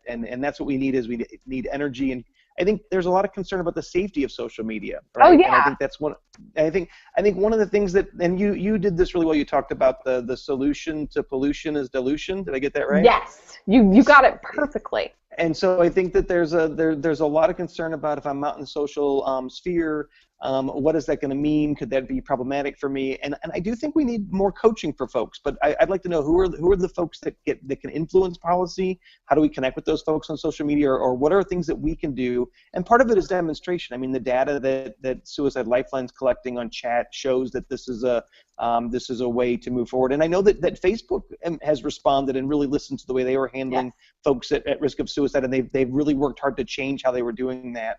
and that's what we need is we need energy. And I think there's a lot of concern about the safety of social media. Right? Oh yeah. And I think that's one. I think one of the things that, and you did this really well. You talked about the solution to pollution is dilution. Did I get that right? Yes, you got it perfectly. And so I think that there's a lot of concern about if I'm out in the social sphere, what is that going to mean? Could that be problematic for me? And I do think we need more coaching for folks. But I'd like to know who are the folks that can influence policy? How do we connect with those folks on social media, or what are things that we can do? And part of it is demonstration. I mean, the data that Suicide Lifeline's collecting on chat shows that this is a way to move forward. And I know that Facebook has responded and really listened to the way they were handling folks at risk of suicide, and they've really worked hard to change how they were doing that.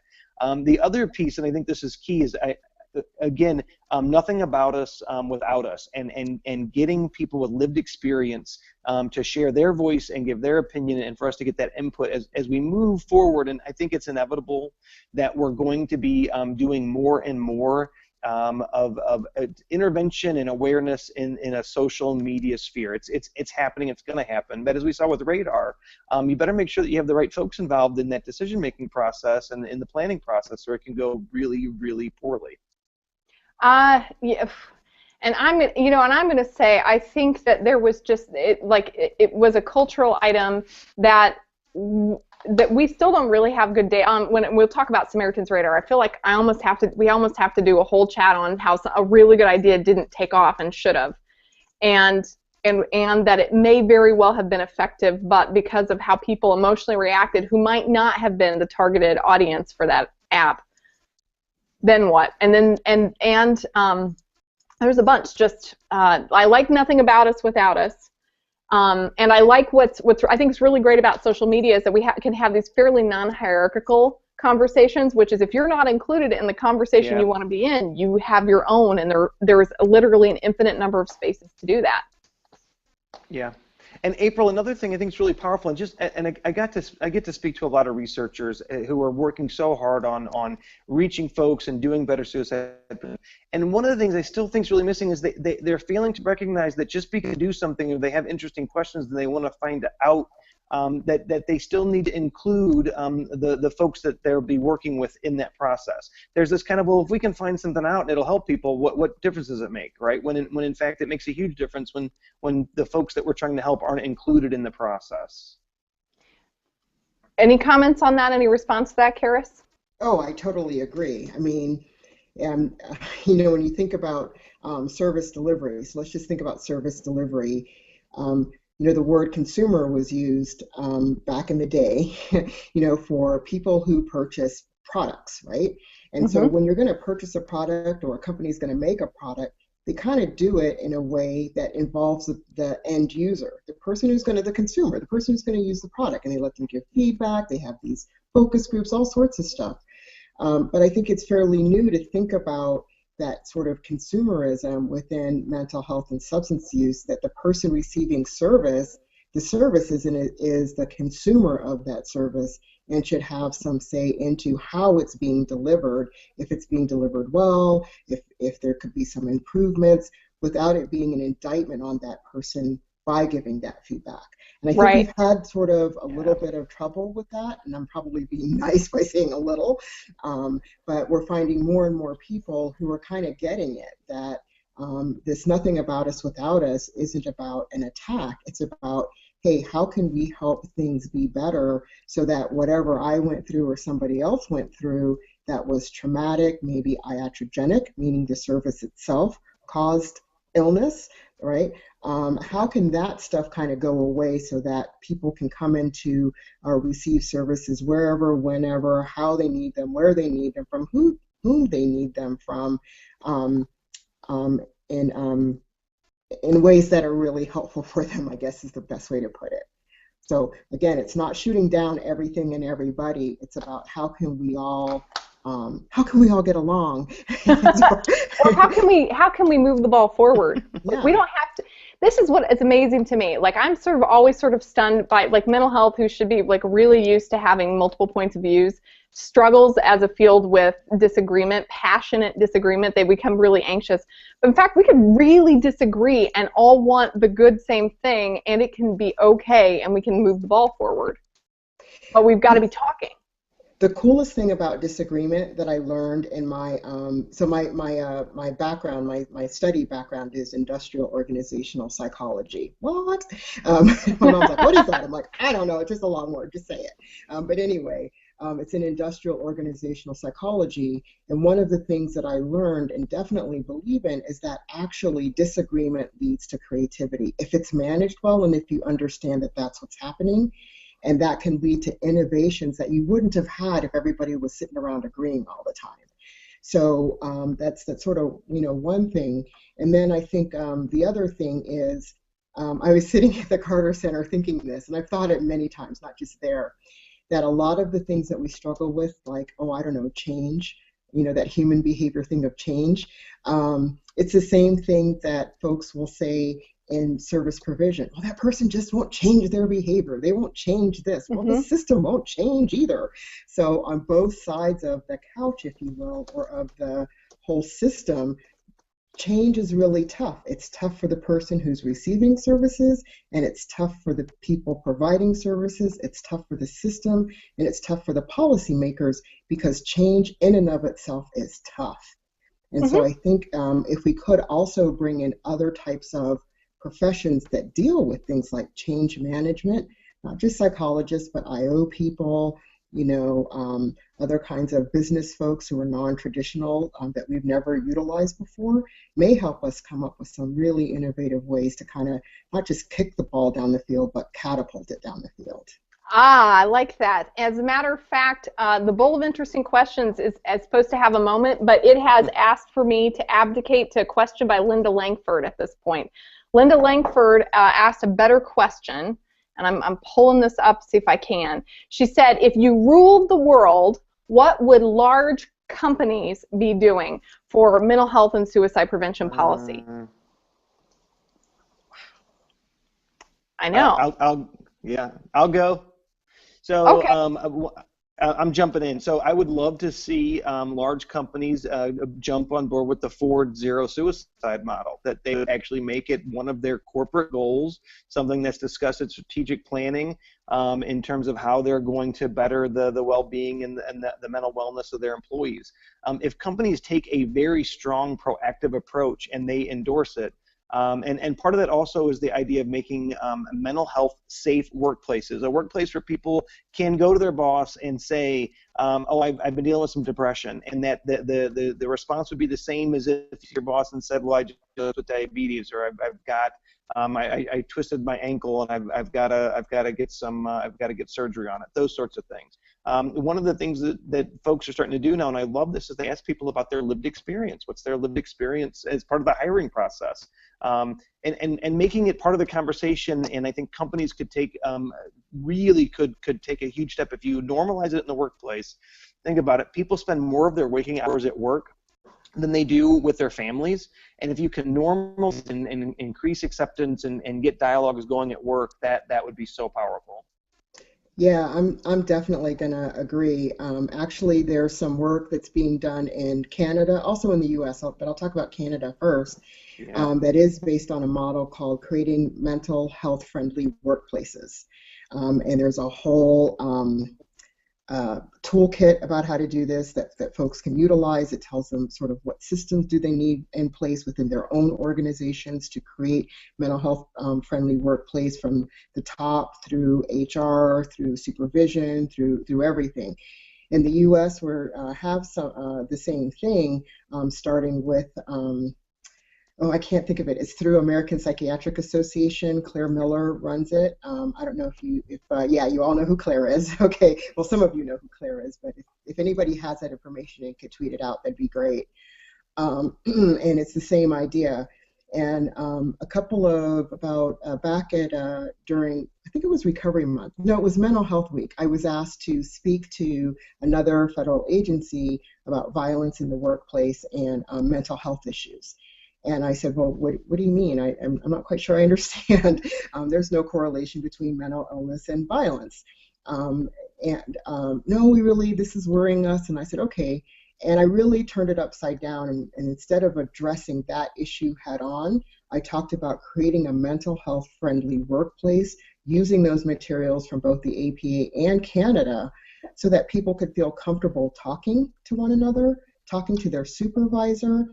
The other piece, and I think this is key, is nothing about us without us, and getting people with lived experience to share their voice and give their opinion, and for us to get that input as we move forward. And I think it's inevitable that we're going to be doing more and more of intervention and awareness in a social media sphere. It's happening. It's going to happen. But as we saw with Radar, you better make sure that you have the right folks involved in that decision-making process and in the planning process, or it can go really, really poorly. Yeah. And I'm going to say I think that there was just it was a cultural item that we still don't really have good data. When we'll talk about Samaritan's Radar, I feel like we almost have to do a whole chat on how a really good idea didn't take off and should have, and that it may very well have been effective, but because of how people emotionally reacted, who might not have been the targeted audience for that app, then what? And there's a bunch. Just I like Nothing About Us Without Us. And I like what's I think is really great about social media is that we can have these fairly non-hierarchical conversations, which is if you're not included in the conversation you want to be in, you have your own, and there's literally an infinite number of spaces to do that. Yeah. And April, another thing I think is really powerful, and I get to speak to a lot of researchers who are working so hard on reaching folks and doing better suicide. And one of the things I still think is really missing is they're failing to recognize that just because they do something or they have interesting questions and they want to find out that they still need to include the folks that they'll be working with in that process. There's this kind of, well, if we can find something out and it'll help people, what difference does it make, right? When in fact it makes a huge difference when the folks that we're trying to help aren't included in the process. Any comments on that? Any response to that, Karis? Oh, I totally agree. I mean, when you think about service delivery, so let's just think about service delivery. The word consumer was used back in the day, for people who purchase products, right? And so when you're going to purchase a product or a company is going to make a product, they kind of do it in a way that involves the end user, the person who's going to, the consumer, the person who's going to use the product, and they let them give feedback. They have these focus groups, all sorts of stuff. But I think it's fairly new to think about that sort of consumerism within mental health and substance use, that the person receiving service, the service is the consumer of that service and should have some say into how it's being delivered, if it's being delivered well, if there could be some improvements, without it being an indictment on that person by giving that feedback. And I think we've had sort of a little bit of trouble with that, and I'm probably being nice by saying a little, but we're finding more and more people who are kind of getting it, that this nothing about us without us isn't about an attack. It's about, hey, how can we help things be better so that whatever I went through or somebody else went through that was traumatic, maybe iatrogenic, meaning the service itself caused illness, right? How can that stuff kind of go away so that people can come into or receive services wherever, whenever, how they need them, where they need them from, whom they need them from, in ways that are really helpful for them, I guess is the best way to put it. So again, it's not shooting down everything and everybody. It's about how can we all get along? Or how can we move the ball forward? Yeah. We don't have to. This is what is amazing to me. Like, I'm always stunned by, like, mental health, who should be, like, really used to having multiple points of views, struggles as a field with disagreement, passionate disagreement. They become really anxious. But in fact, we can really disagree and all want the good same thing, and it can be okay, and we can move the ball forward. But we've got to be talking. The coolest thing about disagreement that I learned in my my background, my study background is industrial organizational psychology. What? My mom's like, what is that? I'm like, I don't know. It's just a long word. Just say it. But anyway, it's an industrial organizational psychology, and one of the things that I learned and definitely believe in is that actually disagreement leads to creativity if it's managed well and if you understand that that's what's happening. And that can lead to innovations that you wouldn't have had if everybody was sitting around agreeing all the time. So that's sort of, one thing. And then I think the other thing is, I was sitting at the Carter Center thinking this, and I've thought it many times, not just there, that a lot of the things that we struggle with, like, change, that human behavior thing of change, it's the same thing that folks will say in service provision. Well, that person just won't change their behavior. They won't change this. Well, the system won't change either. So on both sides of the couch, if you will, or of the whole system, change is really tough. It's tough for the person who's receiving services, and it's tough for the people providing services. It's tough for the system, and it's tough for the policymakers, because change in and of itself is tough. And so I think if we could also bring in other types of professions that deal with things like change management, not just psychologists, but IO people, other kinds of business folks who are non-traditional that we've never utilized before, may help us come up with some really innovative ways to kind of not just kick the ball down the field, but catapult it down the field. I like that. As a matter of fact, the Bowl of Interesting Questions is supposed to have a moment, but it has asked for me to abdicate to a question by Linda Langford at this point. Linda Langford asked a better question, and I'm pulling this up to see if I can. She said, if you ruled the world, what would large companies be doing for mental health and suicide prevention policy? I know. I'll go. So okay. I'm jumping in. So I would love to see large companies jump on board with the Ford Zero Suicide model, that they would actually make it one of their corporate goals, something that's discussed in strategic planning in terms of how they're going to better the well-being and the mental wellness of their employees. If companies take a very strong proactive approach and they endorse it, and part of that also is the idea of making mental health safe workplaces, a workplace where people can go to their boss and say, oh, I've been dealing with some depression, and that the response would be the same as if your boss and said, well, I just deal with diabetes, or I've got I twisted my ankle and I've got to get surgery on it. Those sorts of things. One of the things that folks are starting to do now, and I love this, is they ask people about their lived experience. What's their lived experience as part of the hiring process, and making it part of the conversation. And I think companies could take could take a huge step if you normalize it in the workplace. Think about it. People spend more of their waking hours at work than they do with their families, and if you can normalize and increase acceptance and get dialogues going at work, that would be so powerful. Yeah, I'm definitely going to agree. Actually, there's some work that's being done in Canada, also in the U.S., but I'll talk about Canada first, that is based on a model called Creating Mental Health Friendly Workplaces. And there's a whole toolkit about how to do this that folks can utilize. It tells them sort of what systems do they need in place within their own organizations to create mental health friendly workplace, from the top through HR, through supervision, through everything. In the U.S., we have some the same thing, starting with I can't think of it. It's through American Psychiatric Association. Claire Miller runs it. I don't know if you all know who Claire is. Okay, well, some of you know who Claire is, but if anybody has that information and could tweet it out, that'd be great. And it's the same idea. And a couple of back at during, I think it was Recovery Month. No, it was Mental Health Week. I was asked to speak to another federal agency about violence in the workplace and mental health issues. And I said, well, what do you mean? I'm not quite sure I understand. There's no correlation between mental illness and violence. No, this is worrying us. And I said, okay. And I really turned it upside down. And instead of addressing that issue head on, I talked about creating a mental health friendly workplace, using those materials from both the APA and Canada so that people could feel comfortable talking to one another, talking to their supervisor,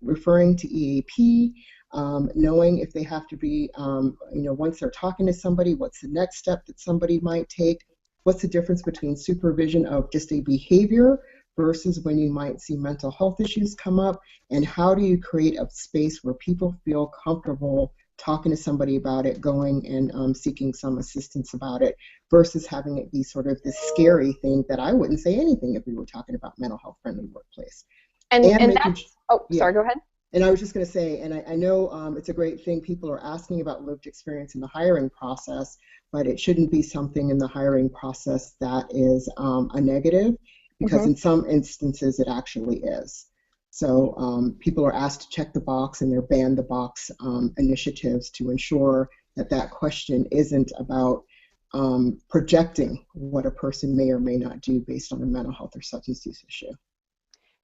referring to EAP, knowing if they have to be, once they're talking to somebody, what's the next step that somebody might take, what's the difference between supervision of just a behavior versus when you might see mental health issues come up, and how do you create a space where people feel comfortable talking to somebody about it, going and seeking some assistance about it, versus having it be sort of this scary thing that I wouldn't say anything if we were talking about mental health friendly workplace. Sorry, go ahead. And I was just going to say, and I know it's a great thing people are asking about lived experience in the hiring process, but it shouldn't be something in the hiring process that is a negative, because in some instances it actually is. So people are asked to check the box, and they're banned the box initiatives to ensure that question isn't about projecting what a person may or may not do based on a mental health or substance use issue.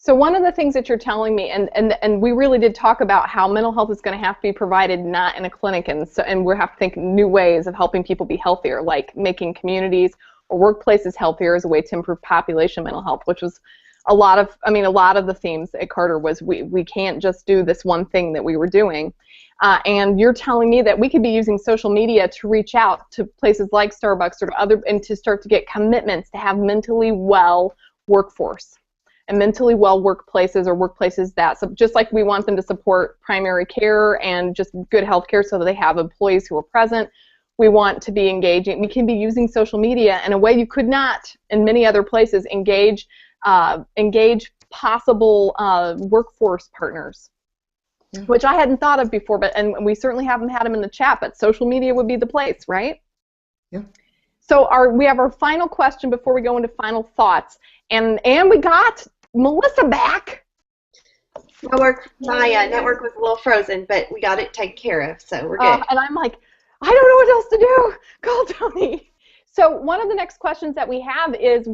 So one of the things that you're telling me, and we really did talk about how mental health is going to have to be provided not in a clinic, and we have to think new ways of helping people be healthier, like making communities or workplaces healthier as a way to improve population mental health, which was a lot of the themes at Carter was we can't just do this one thing that we were doing. And you're telling me that we could be using social media to reach out to places like Starbucks or other, and to start to get commitments to have mentally well workforce and mentally well workplaces, or workplaces that, so just like we want them to support primary care and just good health care so that they have employees who are present, we want to be engaging. We can be using social media in a way you could not in many other places engage possible workforce partners, which I hadn't thought of before, and we certainly haven't had them in the chat, but social media would be the place, right? Yeah. So we have our final question before we go into final thoughts, and we got Melissa back. My network was a little frozen, but we got it taken care of, so we're good. And I'm like, I don't know what else to do. Call Tony. So one of the next questions that we have is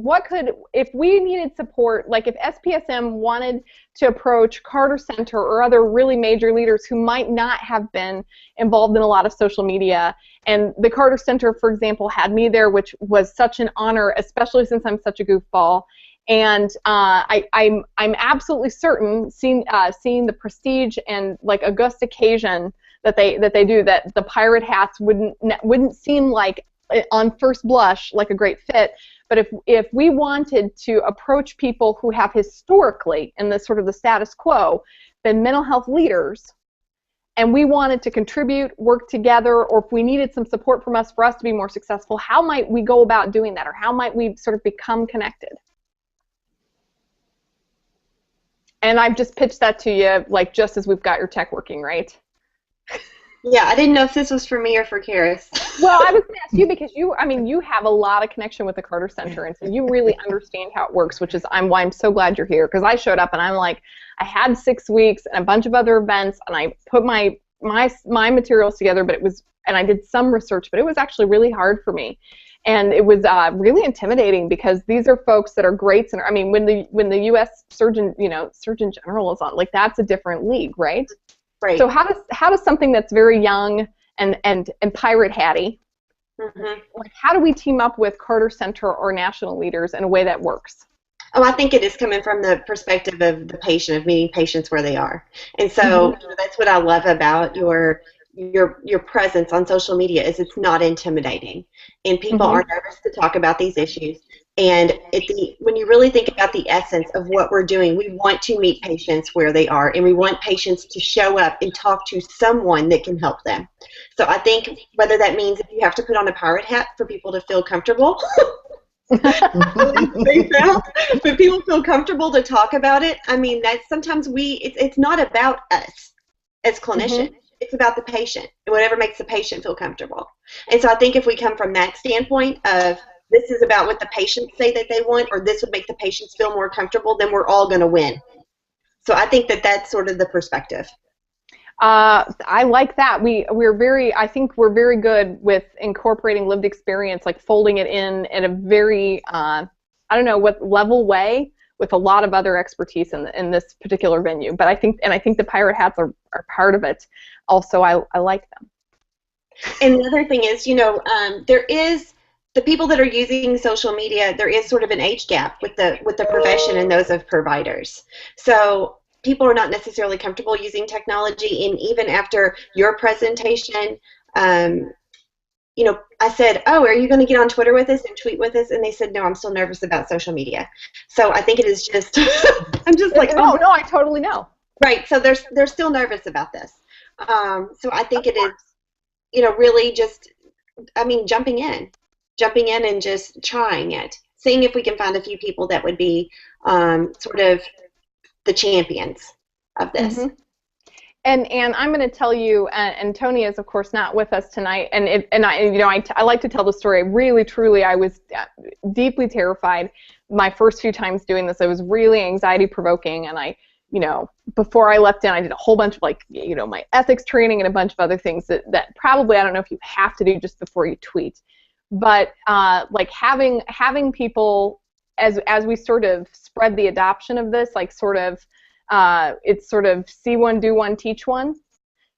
if we needed support, like if SPSM wanted to approach Carter Center or other really major leaders who might not have been involved in a lot of social media, and the Carter Center, for example, had me there, which was such an honor, especially since I'm such a goofball. And I'm absolutely certain, seeing the prestige and like august occasion that they do, that the pirate hats wouldn't seem like, on first blush, like a great fit. But if we wanted to approach people who have historically, in the sort of the status quo, been mental health leaders, and we wanted to contribute, work together, or if we needed some support from us for us to be more successful, how might we go about doing that, or how might we sort of become connected? And I've just pitched that to you, like, just as we've got your tech working, right? Yeah, I didn't know if this was for me or for Karis. Well, I was going to ask you because you have a lot of connection with the Carter Center, and so you really understand how it works, which is why I'm so glad you're here, because I showed up and I'm like, I had 6 weeks and a bunch of other events, and I put my materials together, and I did some research, but it was actually really hard for me. And it was really intimidating because these are folks that are greats, and I mean, when the U.S. Surgeon General is on, like, that's a different league, right? Right. So how does something that's very young and pirate hatty, like, how do we team up with Carter Center or national leaders in a way that works? Oh, I think it is coming from the perspective of the patient, of meeting patients where they are, and so that's what I love about your presence on social media, is it's not intimidating, and people are nervous to talk about these issues. And when you really think about the essence of what we're doing, we want to meet patients where they are, and we want patients to show up and talk to someone that can help them. So I think whether that means if you have to put on a pirate hat for people to feel comfortable, but people feel comfortable to talk about it. I mean, that's sometimes it's not about us as clinicians. It's about the patient and whatever makes the patient feel comfortable. And so I think if we come from that standpoint of this is about what the patients say that they want, or this would make the patients feel more comfortable, then we're all going to win. So I think that's sort of the perspective. I like that. I think we're very good with incorporating lived experience, like folding it in a very, I don't know what level way, with a lot of other expertise in this particular venue. But I think the pirate hats are part of it. Also, I like them. And the other thing is, there is the people that are using social media. There is sort of an age gap with the profession and those of providers. So people are not necessarily comfortable using technology. And even after your presentation, I said, "Oh, are you going to get on Twitter with us and tweet with us?" And they said, "No, I'm still nervous about social media." So I think it is just, I'm just like, no, I totally know. Right. So they're still nervous about this. So I think it is, really just, jumping in and just trying it, seeing if we can find a few people that would be sort of the champions of this. And I'm going to tell you, and Tony is of course not with us tonight. I like to tell the story. Really, truly, I was deeply terrified my first few times doing this. It was really anxiety provoking, and before I left in, I did a whole bunch of my ethics training and a bunch of other things that probably, I don't know if you have to do just before you tweet, but like having people as we sort of spread the adoption of this, like sort of. It's sort of see one, do one, teach one,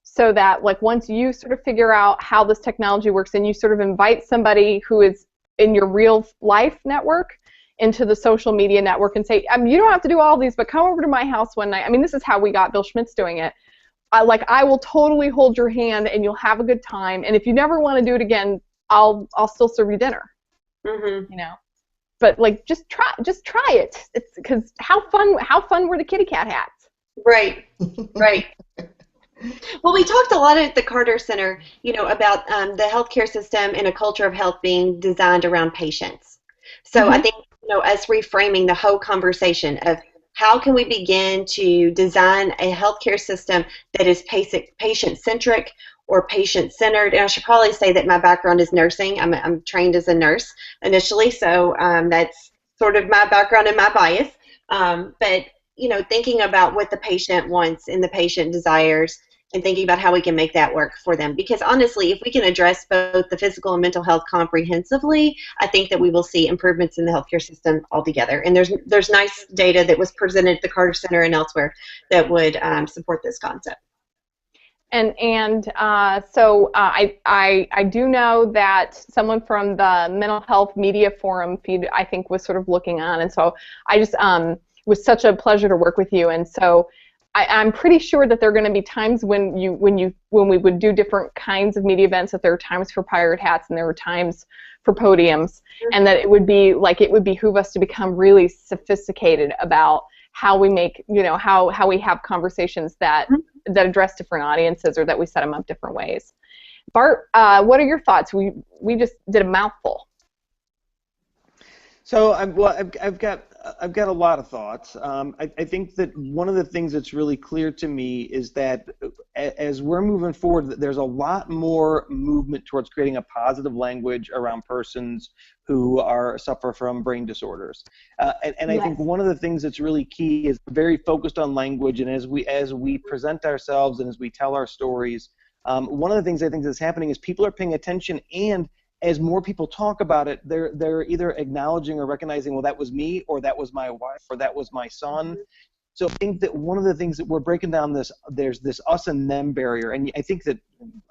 so that like once you sort of figure out how this technology works and you sort of invite somebody who is in your real life network into the social media network and say, you don't have to do all these, but come over to my house one night. I mean, this is how we got Bill Schmitz doing it. I will totally hold your hand and you'll have a good time. And if you never want to do it again, I'll still serve you dinner. But like, just try it. It's because how fun were the kitty cat hats? Right. Well, we talked a lot at the Carter Center, about the healthcare system and a culture of health being designed around patients. So I think us reframing the whole conversation of how can we begin to design a healthcare system that is patient-centric or patient-centered. And I should probably say that my background is nursing. I'm trained as a nurse initially, so that's sort of my background and my bias. But thinking about what the patient wants and the patient desires, and thinking about how we can make that work for them. Because honestly, if we can address both the physical and mental health comprehensively, I think that we will see improvements in the healthcare system altogether. And there's nice data that was presented at the Carter Center and elsewhere that would support this concept. So I do know that someone from the Mental Health Media Forum feed, I think, was sort of looking on, and so I just it was such a pleasure to work with you. And so I'm pretty sure that there are going to be times when we would do different kinds of media events, that there are times for pirate hats and there are times for podiums, and that it would behoove us to become really sophisticated about how we make, how we have conversations that address different audiences, or that we set them up different ways. Bart, what are your thoughts? We just did a mouthful. So I've got a lot of thoughts. I think that one of the things that's really clear to me is that as we're moving forward, there's a lot more movement towards creating a positive language around persons who suffer from brain disorders. And I think one of the things that's really key is very focused on language, and as we present ourselves and as we tell our stories, one of the things I think that's happening is people are paying attention, and as more people talk about it, they're either acknowledging or recognizing, well, that was me, or that was my wife, or that was my son. So I think that one of the things that we're breaking down there's this us and them barrier, and I think that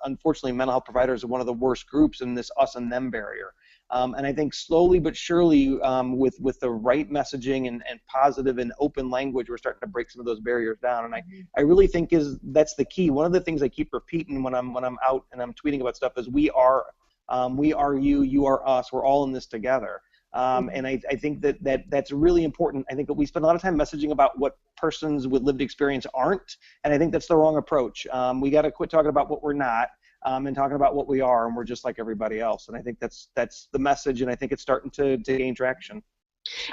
unfortunately mental health providers are one of the worst groups in this us and them barrier. And I think slowly but surely, with the right messaging and positive and open language, we're starting to break some of those barriers down. And I really think that's the key. One of the things I keep repeating when I'm out and I'm tweeting about stuff is we are you, you are us, we're all in this together. And I think that's really important. I think that we spend a lot of time messaging about what persons with lived experience aren't, and I think that's the wrong approach. We got to quit talking about what we're not, and talking about what we are, and we're just like everybody else. And I think that's the message, and I think it's starting to gain traction.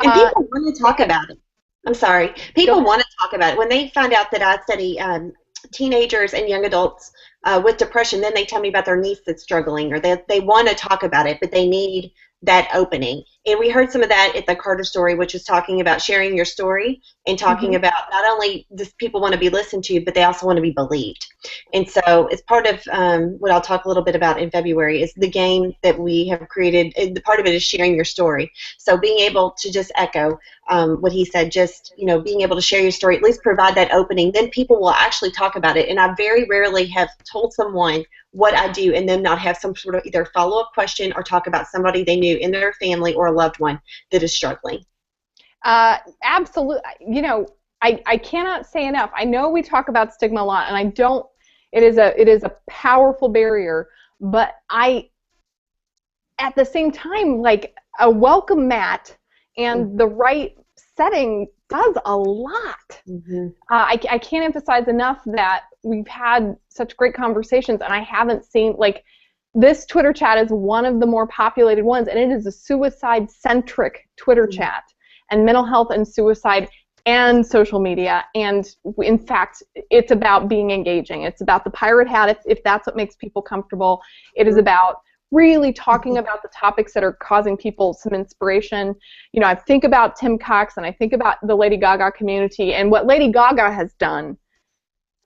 And people want to talk about it. I'm sorry. People want to talk about it. When they find out that I study teenagers and young adults with depression, then they tell me about their niece that's struggling, or they want to talk about it, but they need that opening. And we heard some of that at the Carter story, which is talking about sharing your story and talking about not only does people want to be listened to, but they also want to be believed. And so it's part of what I'll talk a little bit about in February is the game that we have created. And part of it is sharing your story. So being able to just echo what he said, just being able to share your story, at least provide that opening, then people will actually talk about it. And I very rarely have told someone what I do and then not have some sort of either follow-up question or talk about somebody they knew in their family or a loved one that is struggling. Absolutely. I cannot say enough. I know we talk about stigma a lot, and it is a powerful barrier, but at the same time, like, a welcome mat and the right setting does a lot. I can't emphasize enough that we've had such great conversations, and I haven't seen, like, this Twitter chat is one of the more populated ones, and it is a suicide-centric Twitter chat, and mental health and suicide and social media, and in fact, it's about being engaging. It's about the pirate hat, if that's what makes people comfortable. It is about really talking about the topics that are causing people some inspiration. I think about Tim Cox, and I think about the Lady Gaga community, and what Lady Gaga has done.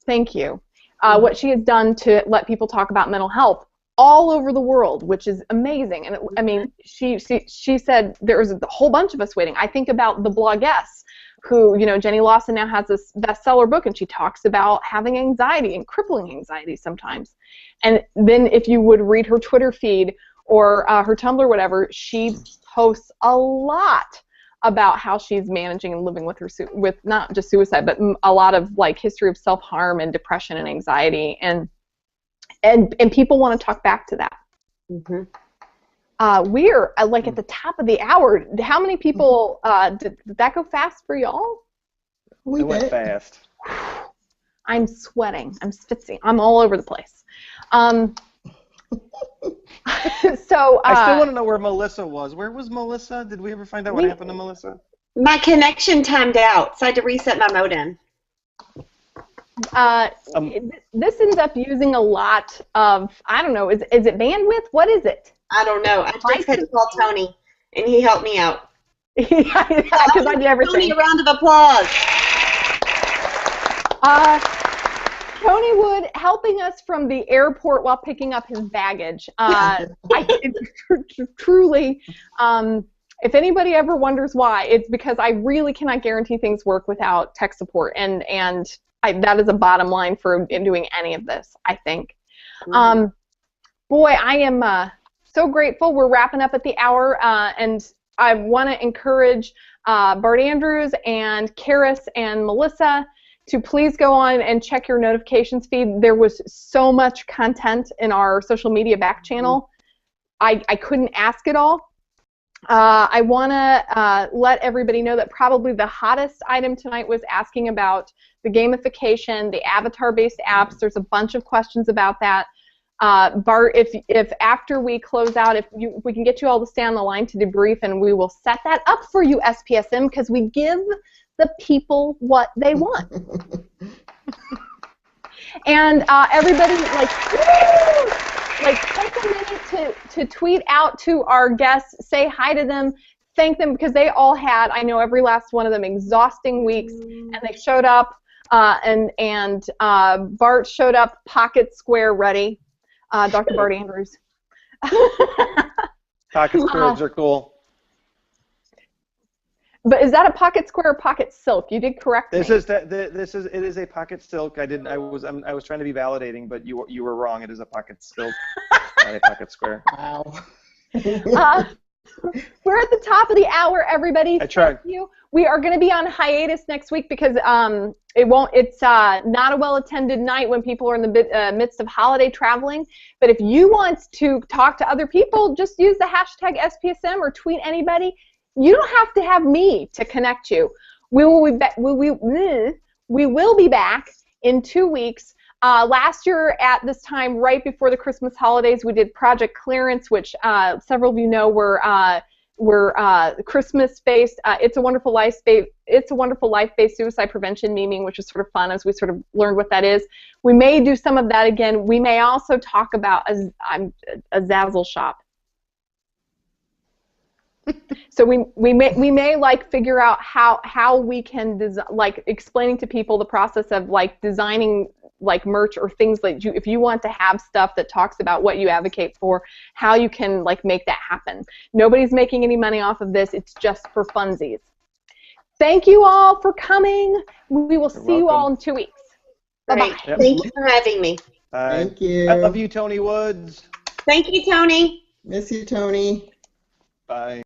Thank you. What she has done to let people talk about mental health all over the world, which is amazing. And I mean, she said there was a whole bunch of us waiting. I think about the blogess, who, Jenny Lawson now has this bestseller book, and she talks about having anxiety and crippling anxiety sometimes. And then if you would read her Twitter feed or her Tumblr, whatever, she posts a lot about how she's managing and living with not just suicide, but a lot of, like, history of self-harm and depression and anxiety, and people want to talk back to that. We're like at the top of the hour. How many people did that go fast for y'all? It went fast. I'm sweating. I'm schwitzing. I'm all over the place. So I still want to know where Melissa was. Where was Melissa? Did we ever find out what happened to Melissa? My connection timed out, so I had to reset my modem. This ends up using a lot of, I don't know, is it bandwidth? What is it? I don't know. I just had to call Tony, and he helped me out. Yeah, because I did everything. Tony, a round of applause. Tony Wood helping us from the airport while picking up his baggage. Truly, if anybody ever wonders why, it's because I really cannot guarantee things work without tech support, and that is a bottom line for doing any of this, I think. Boy, I am so grateful. We're wrapping up at the hour, and I want to encourage Bart Andrews and Karis and Melissa to please go on and check your notifications feed. There was so much content in our social media back channel. I couldn't ask it all. I want to let everybody know that probably the hottest item tonight was asking about the gamification, the avatar-based apps. There's a bunch of questions about that. Bart, if after we close out, if we can get you all to stay on the line to debrief, and we will set that up for you, SPSM, because we give the people what they want. And everybody, take a minute to tweet out to our guests, say hi to them, thank them, because they all had, I know every last one of them, exhausting weeks, and they showed up, and Bart showed up pocket square ready, Dr. Bart Andrews. Pocket squares are cool. But is that a pocket square or pocket silk? You did correct me. It is a pocket silk. I was trying to be validating, but you were wrong. It is a pocket silk, not a pocket square. Wow. We're at the top of the hour, everybody. I tried. Thank you. We are going to be on hiatus next week because it's not a well-attended night when people are in the midst of holiday traveling. But if you want to talk to other people, just use the hashtag SPSM or tweet anybody. You don't have to have me to connect you. We will be back in 2 weeks. Last year at this time, right before the Christmas holidays, we did Project Clearance, which several of you know were Christmas-based. It's a Wonderful Life-based suicide prevention memeing, which is sort of fun as we sort of learned what that is. We may do some of that again. We may also talk about a Zazzle shop. So we may like figure out how we can explaining to people the process of like designing like merch or things like if you want to have stuff that talks about what you advocate for, how you can like make that happen. Nobody's making any money off of this. It's just for funsies. Thank you all for coming. We will see you all in 2 weeks. Bye-bye. Yep. Thank you for having me. Thank you. I love you, Tony Woods. Thank you, Tony. Miss you, Tony. Bye.